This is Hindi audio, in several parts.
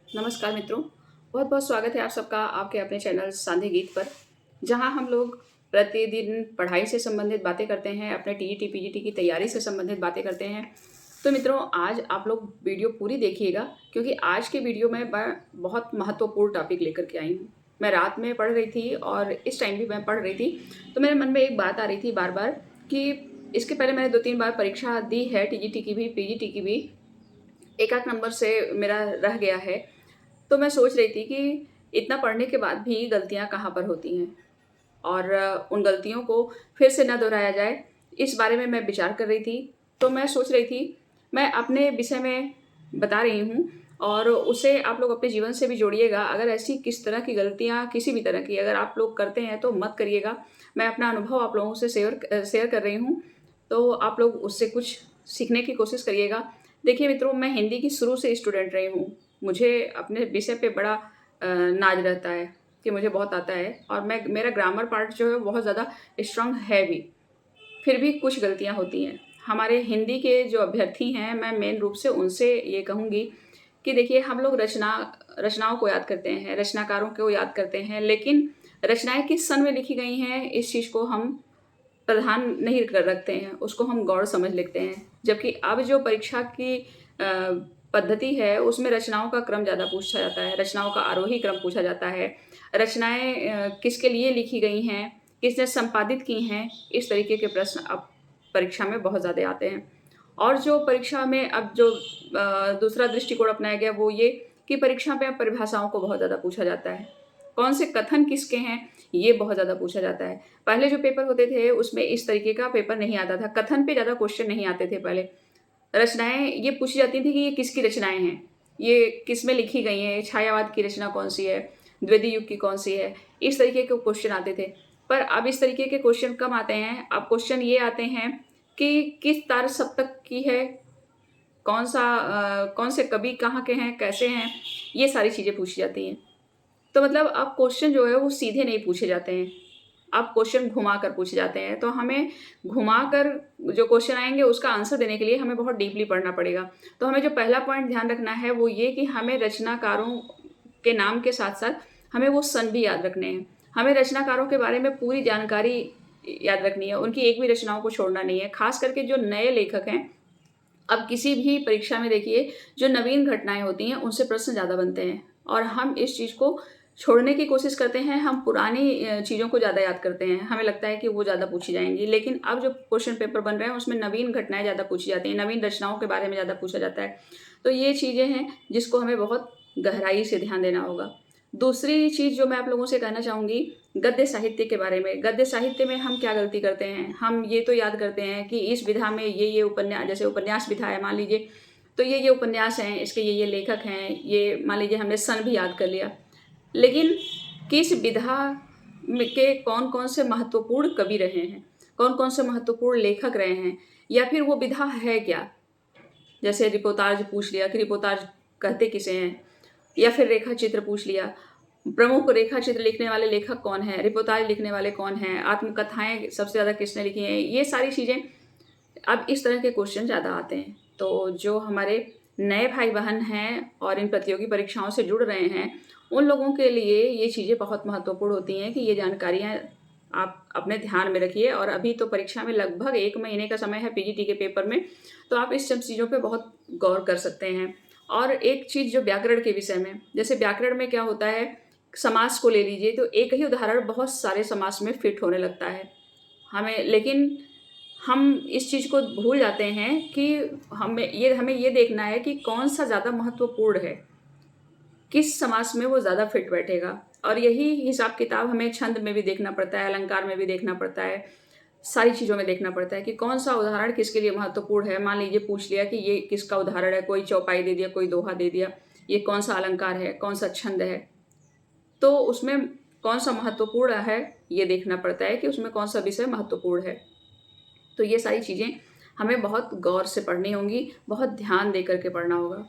नमस्कार मित्रों, बहुत बहुत स्वागत है आप सबका आपके अपने चैनल सांधी गीत पर, जहां हम लोग प्रतिदिन पढ़ाई से संबंधित बातें करते हैं, अपने टीईटी पीजीटी की तैयारी से संबंधित बातें करते हैं। तो मित्रों, आज आप लोग वीडियो पूरी देखिएगा, क्योंकि आज के वीडियो में मैं बहुत महत्वपूर्ण टॉपिक लेकर के आई हूँ। मैं रात में पढ़ रही थी और इस टाइम भी मैं पढ़ रही थी, तो मेरे मन में एक बात आ रही थी बार बार कि इसके पहले मैंने 2-3 बार परीक्षा दी है, टीजीटी की भी पीजीटी की भी। एक आध नंबर से मेरा रह गया है। तो मैं सोच रही थी कि इतना पढ़ने के बाद भी गलतियाँ कहाँ पर होती हैं और उन गलतियों को फिर से ना दोहराया जाए, इस बारे में मैं विचार कर रही थी। तो मैं सोच रही थी, मैं अपने विषय में बता रही हूँ और उसे आप लोग अपने जीवन से भी जोड़िएगा। अगर ऐसी किस तरह की गलतियाँ किसी भी तरह की अगर आप लोग करते हैं तो मत करिएगा। मैं अपना अनुभव आप लोगों से शेयर कर रही हूँ, तो आप लोग उससे कुछ सीखने की कोशिश करिएगा। देखिए मित्रों, मैं हिंदी की शुरू से स्टूडेंट रही हूँ। मुझे अपने विषय पे बड़ा नाज़ रहता है कि मुझे बहुत आता है और मेरा ग्रामर पार्ट जो है बहुत ज़्यादा स्ट्रांग है भी। फिर भी कुछ गलतियाँ होती हैं। हमारे हिंदी के जो अभ्यर्थी हैं, मैं मेन रूप से उनसे ये कहूँगी कि देखिए, हम लोग रचनाओं को याद करते हैं, रचनाकारों को याद करते हैं, लेकिन रचनाएँ किस सन में लिखी गई हैं, इस चीज़ को हम प्रधान नहीं कर रखते हैं, उसको हम गौड़ समझ लेते हैं। जबकि अब जो परीक्षा की पद्धति है, उसमें रचनाओं का क्रम ज़्यादा पूछा जाता है, रचनाओं का आरोही क्रम पूछा जाता है। रचनाएँ किसके लिए लिखी गई हैं, किसने संपादित की हैं, इस तरीके के प्रश्न अब परीक्षा में बहुत ज़्यादा आते हैं। और जो परीक्षा में अब जो दूसरा दृष्टिकोण अपनाया गया, वो ये कि परीक्षा में अब परिभाषाओं को बहुत ज़्यादा पूछा जाता है। कौन से कथन किसके हैं, ये बहुत ज़्यादा पूछा जाता है। पहले जो पेपर होते थे, उसमें इस तरीके का पेपर नहीं आता था। कथन पे ज़्यादा क्वेश्चन नहीं आते थे पहले। रचनाएँ ये पूछी जाती थी कि ये किसकी रचनाएँ हैं? ये किसमें लिखी गई हैं? छायावाद की रचना कौन-सी है? द्वितीय युग की कौन-सी है? इस तरीके के क्वेश्चन आते थे। पर अब इस तरीके के क्वेश्चन कम आते हैं। अब क्वेश्चन ये आते हैं कि किस तार सप्तक की है? कौन से कवि कहाँ के हैं? कैसे हैं? ये सारी चीज़ें पूछी जाती हैं। तो मतलब अब क्वेश्चन जो है वो सीधे नहीं पूछे जाते हैं। अब क्वेश्चन घुमाकर पूछे जाते हैं। तो हमें घुमाकर जो क्वेश्चन आएँगे उसका आंसर देने के लिए हमें बहुत डीपली पढ़ना पड़ेगा। तो हमें जो पहला पॉइंट ध्यान रखना है वो ये कि हमें रचनाकारों के नाम के साथ-साथ हमें वो सन भी याद रखने हैं। हमें रचनाकारों के बारे में पूरी जानकारी याद रखनी है। उनकी एक भी रचनाओं को छोड़ना नहीं है। ख़ास करके जो नए लेखक हैं, अब किसी भी परीक्षा में देखिए, जो नवीन घटनाएँ होती हैं, उनसे प्रश्न ज़्यादा बनते हैं और हम इस चीज़ को छोड़ने की कोशिश करते हैं। हम पुरानी चीज़ों को ज़्यादा याद करते हैं। हमें लगता है कि वो ज़्यादा पूछी जाएँगी, लेकिन अब जो क्वेश्चन पेपर बन रहे हैं, उसमें नवीन घटनाएँ ज़्यादा पूछी जाती हैं, नवीन रचनाओं के बारे में ज़्यादा पूछा जाता है। तो ये चीज़ें हैं, जिसको हमें बहुत गहराई से ध्यान देना होगा। दूसरी चीज़ जो मैं आप लोगों से कहना चाहूँगी, गद्य साहित्य के बारे में। गद्य साहित्य में हम क्या गलती करते हैं? हम ये तो याद करते हैं कि इस विधा में ये जैसे उपन्यास विधा है मान लीजिए, तो ये उपन्यास हैं, इसके ये लेखक हैं, ये मान लीजिए हमने सन भी याद कर लिया। लेकिन किस विधा के कौन-कौन से महत्वपूर्ण कवि रहे हैं? कौन-कौन से महत्वपूर्ण लेखक रहे हैं? या फिर वो विधा है क्या? जैसे रिपोर्टाज पूछ लिया कि रिपोर्टाज कहते किसे हैं? या फिर रेखा चित्र पूछ लिया। प्रमुख रेखा चित्र लिखने वाले लेखक कौन हैं? रिपोर्टाज लिखने वाले कौन हैं? आत्मकथाएँ सबसे ज़्यादा किसने लिखी हैं? ये सारी चीज़ें अब इस तरह के क्वेश्चन ज़्यादा आते हैं। तो जो हमारे नए भाई-बहन हैं और इन प्रतियोगी परीक्षाओं से जुड़ रहे हैं, उन लोगों के लिए ये चीज़ें बहुत महत्वपूर्ण होती हैं कि ये जानकारियाँ आप अपने ध्यान में रखिए। और अभी तो परीक्षा में लगभग 1 महीने का समय है पीजीटी के पेपर में, तो आप इस सब चीज़ों पे बहुत गौर कर सकते हैं। और एक चीज़ जो व्याकरण के विषय में, जैसे व्याकरण में क्या होता है, समास को ले लीजिए, तो एक ही उदाहरण बहुत सारे समास में फिट होने लगता है। लेकिन हम इस चीज़ को भूल जाते हैं कि हमें ये देखना है कि कौन-सा ज़्यादा महत्वपूर्ण है, किस समास में वो ज़्यादा फिट बैठेगा। और यही हिसाब-किताब हमें छंद में भी देखना पड़ता है, अलंकार में भी देखना पड़ता है, सारी चीज़ों में देखना पड़ता है कि कौन-सा उदाहरण किसके लिए महत्वपूर्ण है। मान लीजिए पूछ लिया कि ये किसका उदाहरण है, कोई चौपाई दे दिया, कोई दोहा दे दिया, ये कौन-सा अलंकार है, कौन-सा छंद है। तो उसमें कौन-सा महत्वपूर्ण है, ये देखना पड़ता है कि उसमें कौन-सा विषय महत्वपूर्ण है। तो ये सारी चीज़ें हमें बहुत गौर से पढ़नी होंगी, बहुत ध्यान दे कर के पढ़ना होगा।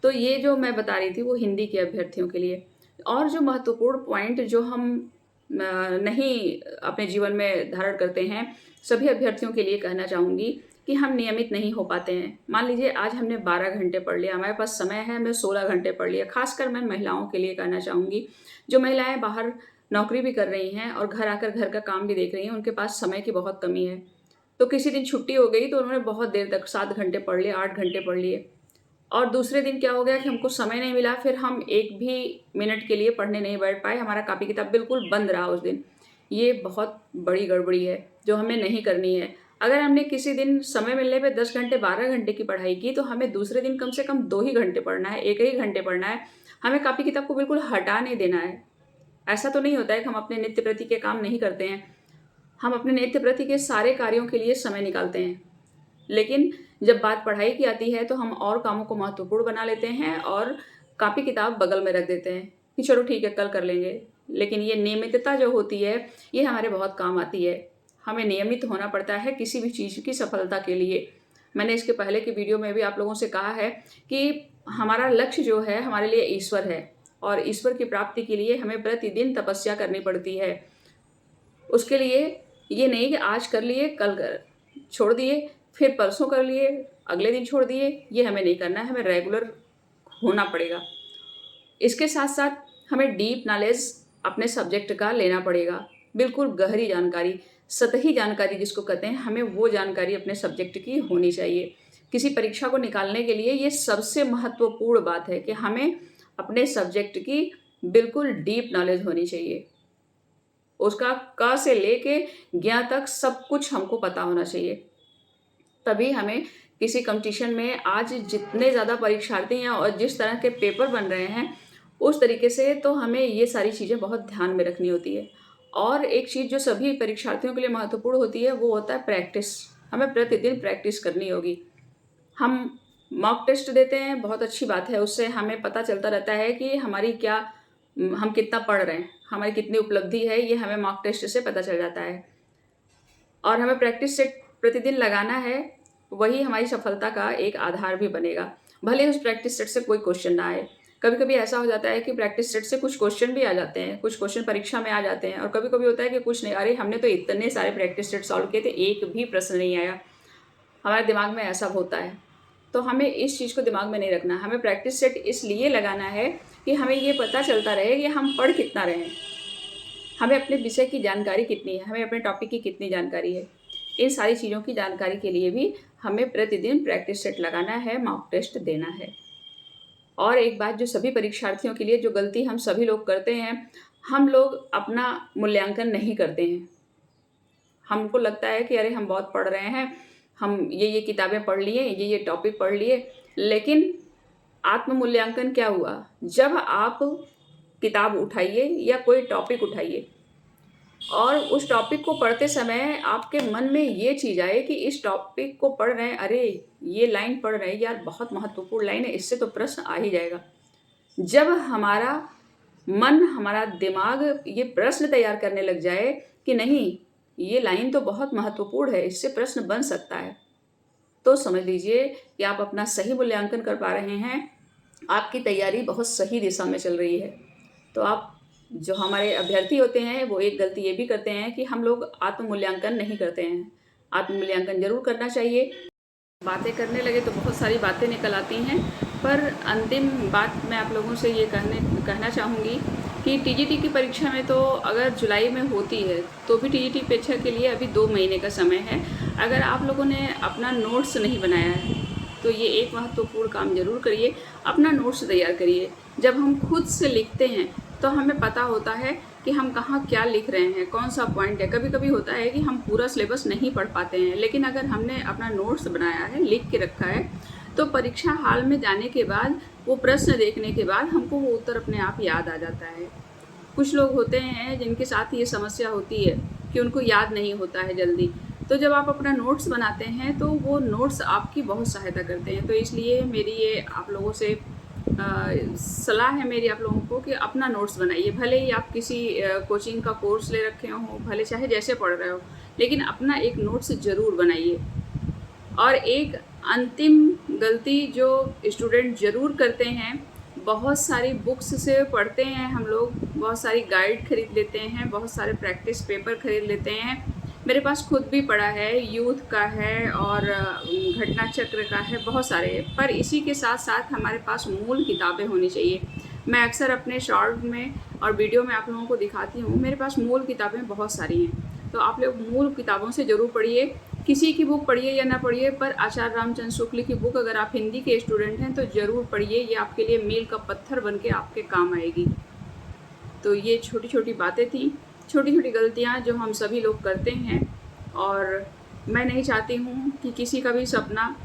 तो ये जो मैं बता रही थी वो हिंदी के अभ्यर्थियों के लिए। और जो महत्वपूर्ण पॉइंट जो हम नहीं अपने जीवन में धारण करते हैं, सभी अभ्यर्थियों के लिए कहना चाहूँगी कि हम नियमित नहीं हो पाते हैं। मान लीजिए आज हमने 12 घंटे पढ़ लिया, हमारे पास समय है, हमने 16 घंटे पढ़ लिया। खासकर मैं महिलाओं के लिए कहना चाहूँगी, जो महिलाएं बाहर नौकरी भी कर रही हैं और घर आकर घर का काम भी देख रही हैं, उनके पास समय की बहुत कमी है। तो किसी दिन छुट्टी हो गई तो उन्होंने बहुत देर तक 7 घंटे पढ़ लिए, 8 घंटे पढ़ लिए, और दूसरे दिन क्या हो गया कि हमको समय नहीं मिला, फिर हम एक भी मिनट के लिए पढ़ने नहीं बैठ पाए, हमारा कापी किताब बिल्कुल बंद रहा उस दिन। ये बहुत बड़ी गड़बड़ी है जो हमें नहीं करनी है। अगर हमने किसी दिन समय मिलने पे 10 घंटे 12 घंटे की पढ़ाई की, तो हमें दूसरे दिन कम से कम 2 ही घंटे पढ़ना है, 1 ही घंटे पढ़ना है। हमें कापी किताब को बिल्कुल हटा नहीं देना है। ऐसा तो नहीं होता है कि हम अपने नित्य प्रति के काम नहीं करते हैं, हम अपने नित्य प्रति के सारे कार्यों के लिए समय निकालते हैं, लेकिन जब बात पढ़ाई की आती है तो हम और कामों को महत्वपूर्ण बना लेते हैं और कापी किताब बगल में रख देते हैं कि चलो ठीक है कल कर लेंगे। लेकिन ये नियमितता जो होती है ये हमारे बहुत काम आती है। हमें नियमित होना पड़ता है किसी भी चीज़ की सफलता के लिए। मैंने इसके पहले की वीडियो में भी आप लोगों से कहा है कि हमारा लक्ष्य जो है हमारे लिए ईश्वर है, और ईश्वर की प्राप्ति के लिए हमें प्रतिदिन तपस्या करनी पड़ती है। उसके लिए ये नहीं कि आज कर लिए कल कर छोड़ दिए, फिर परसों कर लिए अगले दिन छोड़ दिए, ये हमें नहीं करना है, हमें रेगुलर होना पड़ेगा। इसके साथ साथ हमें डीप नॉलेज अपने सब्जेक्ट का लेना पड़ेगा, बिल्कुल गहरी जानकारी, सतही जानकारी जिसको कहते हैं, हमें वो जानकारी अपने सब्जेक्ट की होनी चाहिए। किसी परीक्षा को निकालने के लिए ये सबसे महत्वपूर्ण बात है कि हमें अपने सब्जेक्ट की बिल्कुल डीप नॉलेज होनी चाहिए। उसका क से लेके ज्ञ तक सब कुछ हमको पता होना चाहिए। तभी हमें किसी कंपटीशन में आज जितने ज़्यादा परीक्षार्थी हैं और जिस तरह के पेपर बन रहे हैं उस तरीके से, तो हमें ये सारी चीज़ें बहुत ध्यान में रखनी होती है। और एक चीज़ जो सभी परीक्षार्थियों के लिए महत्वपूर्ण होती है वो होता है प्रैक्टिस। हमें प्रतिदिन प्रैक्टिस करनी होगी। हम मॉक टेस्ट देते हैं, बहुत अच्छी बात है, उससे हमें पता चलता रहता है कि हमारी क्या, हम कितना पढ़ रहे हैं, हमारी कितनी उपलब्धि है, ये हमें मॉक टेस्ट से पता चल जाता है। और हमें प्रैक्टिस सेट प्रतिदिन लगाना है, वही हमारी सफलता का एक आधार भी बनेगा। भले उस प्रैक्टिस सेट से कोई क्वेश्चन ना आए। कभी कभी ऐसा हो जाता है कि प्रैक्टिस सेट से कुछ क्वेश्चन भी आ जाते हैं, कुछ क्वेश्चन परीक्षा में आ जाते हैं, और कभी कभी होता है कि कुछ नहीं, अरे हमने तो इतने सारे प्रैक्टिस सेट सॉल्व किए थे, एक भी प्रश्न नहीं आया। हमारे दिमाग में ऐसा होता है, तो हमें इस चीज़ को दिमाग में नहीं रखना। हमें प्रैक्टिस सेट इसलिए लगाना है कि हमें ये पता चलता रहे कि हम पढ़ कितना रहे हैं, हमें अपने विषय की जानकारी कितनी है, हमें अपने टॉपिक की कितनी जानकारी है। इन सारी चीज़ों की जानकारी के लिए भी हमें प्रतिदिन प्रैक्टिस सेट लगाना है, मॉक टेस्ट देना है। और एक बात जो सभी परीक्षार्थियों के लिए जो गलती हम सभी लोग करते हैं, हम लोग अपना मूल्यांकन नहीं करते हैं। हमको लगता है कि अरे हम बहुत पढ़ रहे हैं, हम ये किताबें पढ़ लिए, ये टॉपिक पढ़ लिए, लेकिन आत्म मूल्यांकन क्या हुआ? जब आप किताब उठाइए या कोई टॉपिक उठाइए और उस टॉपिक को पढ़ते समय आपके मन में ये चीज़ आए कि इस टॉपिक को पढ़ रहे हैं, अरे ये लाइन पढ़ रहे हैं यार, बहुत महत्वपूर्ण लाइन है, इससे तो प्रश्न आ ही जाएगा। जब हमारा मन, हमारा दिमाग ये प्रश्न तैयार करने लग जाए कि नहीं ये लाइन तो बहुत महत्वपूर्ण है, इससे प्रश्न बन सकता है, तो समझ लीजिए कि आप अपना सही मूल्यांकन कर पा रहे हैं, आपकी तैयारी बहुत सही दिशा में चल रही है। तो आप जो हमारे अभ्यर्थी होते हैं वो एक गलती ये भी करते हैं कि हम लोग आत्म मूल्यांकन नहीं करते हैं। आत्म मूल्यांकन जरूर करना चाहिए। बातें करने लगे तो बहुत सारी बातें निकल आती हैं, पर अंतिम बात मैं आप लोगों से ये कहना चाहूँगी कि टीजीटी की परीक्षा में तो अगर जुलाई में होती है तो भी टीजीटी परीक्षा के लिए अभी 2 महीने का समय है। अगर आप लोगों ने अपना नोट्स नहीं बनाया है तो ये एक महत्वपूर्ण काम जरूर करिए, अपना नोट्स तैयार करिए। जब हम खुद से लिखते हैं तो हमें पता होता है कि हम कहाँ क्या लिख रहे हैं, कौन सा पॉइंट है। कभी कभी होता है कि हम पूरा सिलेबस नहीं पढ़ पाते हैं, लेकिन अगर हमने अपना नोट्स बनाया है, लिख के रखा है, तो परीक्षा हाल में जाने के बाद वो प्रश्न देखने के बाद हमको वो उत्तर अपने आप याद आ जाता है। कुछ लोग होते हैं जिनके साथ ये समस्या होती है कि उनको याद नहीं होता है जल्दी, तो जब आप अपना नोट्स बनाते हैं तो वो नोट्स आपकी बहुत सहायता करते हैं। तो इसलिए मेरी ये आप लोगों से सलाह है मेरी आप लोगों को कि अपना नोट्स बनाइए। भले ही आप किसी कोचिंग का कोर्स ले रखे हो, भले चाहे जैसे पढ़ रहे हो, लेकिन अपना एक नोट्स ज़रूर बनाइए। और एक अंतिम गलती जो स्टूडेंट ज़रूर करते हैं, बहुत सारी बुक्स से पढ़ते हैं हम लोग, बहुत सारी गाइड खरीद लेते हैं, बहुत सारे प्रैक्टिस पेपर खरीद लेते हैं, मेरे पास खुद भी पड़ा है, यूथ का है और घटना चक्र का है, बहुत सारे हैं। पर इसी के साथ-साथ हमारे पास मूल किताबें होनी चाहिए। मैं अक्सर अपने शॉर्ट में और वीडियो में आप लोगों को दिखाती हूँ, मेरे पास मूल किताबें बहुत सारी हैं। तो आप लोग मूल किताबों से ज़रूर पढ़िए। किसी की बुक पढ़िए या ना पढ़िए, पर आचार्य रामचंद्र शुक्ल की बुक अगर आप हिंदी के स्टूडेंट हैं तो ज़रूर पढ़िए। ये आपके लिए मील का पत्थर बन के आपके काम आएगी। तो ये छोटी-छोटी बातें थी, छोटी-छोटी गलतियाँ जो हम सभी लोग करते हैं, और मैं नहीं चाहती हूँ कि किसी का भी सपना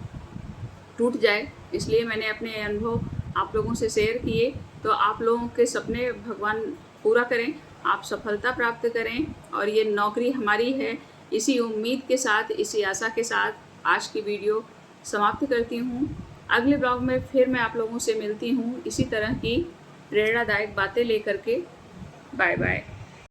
टूट जाए, इसलिए मैंने अपने अनुभव आप लोगों से शेयर किए। तो आप लोगों के सपने भगवान पूरा करें, आप सफलता प्राप्त करें, और ये नौकरी हमारी है। इसी उम्मीद के साथ, इसी आशा के साथ आज की वीडियो समाप्त करती हूँ। अगले ब्लॉग में फिर मैं आप लोगों से मिलती हूँ इसी तरह की प्रेरणादायक बातें लेकर के। Bye bye.